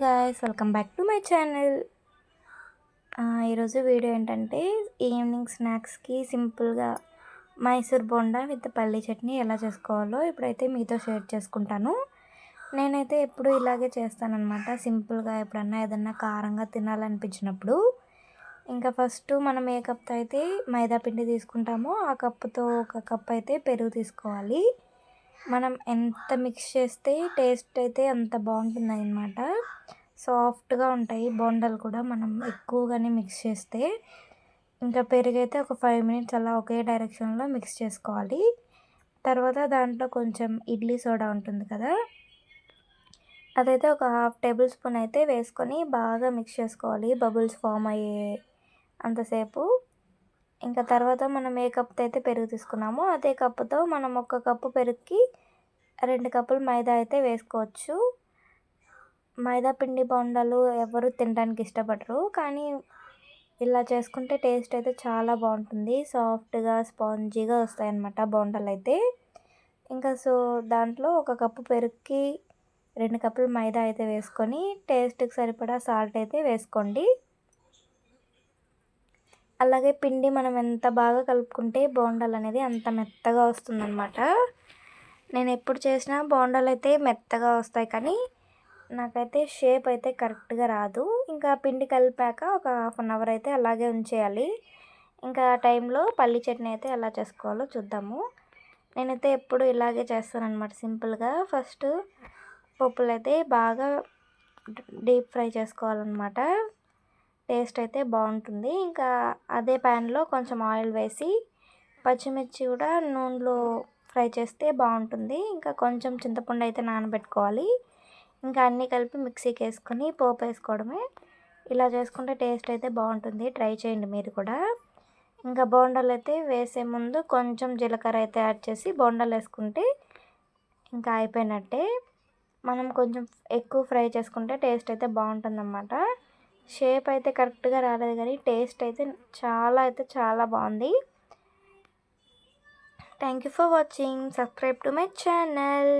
Guys, welcome back to my channel. ఈరోజు video ఏంటంటే evening స్నాక్స్కి సింపుల్గా మైసూర్ బోండా విత్ పల్లీ చట్నీ ఎలా చేసుకోవాలో ఇప్పుడైతే మీతో షేర్ చేసుకుంటాను. నేనైతే ఎప్పుడు ఇలాగే చేస్తానన్నమాట. సింపుల్గా ఎప్పుడన్నా ఏదన్నా కారంగా తినాలనిపించినప్పుడు ఇంకా ఫస్ట్ మనం ఏ కప్తో అయితే మైదా పిండి తీసుకుంటామో ఆ కప్పుతో ఒక కప్ అయితే పెరుగు తీసుకోవాలి. మనం ఎంత మిక్స్ చేస్తే టేస్ట్ అయితే అంత బాగుంటుందన్నమాట. సాఫ్ట్గా ఉంటాయి బోండాలు కూడా మనం ఎక్కువగానే మిక్స్ చేస్తే. ఇంకా పెరుగైతే ఒక 5 మినిట్స్ అలా ఒకే డైరెక్షన్లో మిక్స్ చేసుకోవాలి. తర్వాత దాంట్లో కొంచెం ఇడ్లీ సోడా ఉంటుంది కదా, అదైతే ఒక 1/2 టేబుల్ స్పూన్ అయితే వేసుకొని బాగా మిక్స్ చేసుకోవాలి, బబుల్స్ ఫామ్ అయ్యే అంతసేపు. ఇంకా తర్వాత మనం ఏ కప్తో అయితే పెరుగు తీసుకున్నామో అదే కప్పుతో మనం ఒక కప్పు పెరుగుకి 2 కప్పులు మైదా అయితే వేసుకోవచ్చు. మైదా పిండి బోండాలు ఎవరు తినడానికి ఇష్టపడరు, కానీ ఇలా చేసుకుంటే టేస్ట్ అయితే చాలా బాగుంటుంది. సాఫ్ట్గా స్పాంజీగా వస్తాయన్నమాట బోండాలు అయితే. ఇంకా దాంట్లో ఒక కప్పు పెరుగుకి 2 కప్పులు మైదా అయితే వేసుకొని టేస్ట్కి సరిపడా సాల్ట్ అయితే వేసుకోండి. అలాగే పిండి మనం ఎంత బాగా కలుపుకుంటే బోండాలు అనేది అంత మెత్తగా వస్తుందన్నమాట. నేను ఎప్పుడు చేసినా బోండాలు అయితే మెత్తగా వస్తాయి, కానీ నాకైతే షేప్ అయితే కరెక్ట్గా రాదు. ఇంకా పిండి కలిపాక ఒక 1/2 అవర్ అయితే అలాగే ఉంచేయాలి. ఇంకా ఆ టైంలో పల్లి చట్నీ అయితే ఎలా చేసుకోవాలో చూద్దాము. నేనైతే ఎప్పుడు ఇలాగే చేస్తానన్నమాట. సింపుల్గా ఫస్ట్ పప్పులు అయితే బాగా డీప్ ఫ్రై చేసుకోవాలన్నమాట. టేస్ట్ అయితే బాగుంటుంది. ఇంకా అదే ప్యాన్లో కొంచెం ఆయిల్ వేసి పచ్చిమిర్చి కూడా నూనెలో ఫ్రై చేస్తే బాగుంటుంది. ఇంకా కొంచెం చింతపండు అయితే నానబెట్టుకోవాలి. ఇంకా అన్నీ కలిపి మిక్సీకి వేసుకొని పోపు వేసుకోవడమే. ఇలా చేసుకుంటే టేస్ట్ అయితే బాగుంటుంది, ట్రై చేయండి మీరు కూడా. ఇంకా బోండాలు అయితే వేసే ముందు కొంచెం జీలకర్ర అయితే యాడ్ చేసి బోండాలు వేసుకుంటే ఇంకా అయిపోయినట్టే. మనం కొంచెం ఎక్కువ ఫ్రై చేసుకుంటే టేస్ట్ అయితే బాగుంటుందన్నమాట. షేప్ అయితే కరెక్ట్గా రాలేదు, కానీ టేస్ట్ అయితే చాలా బాగుంది. Thank you for watching. Subscribe to my channel.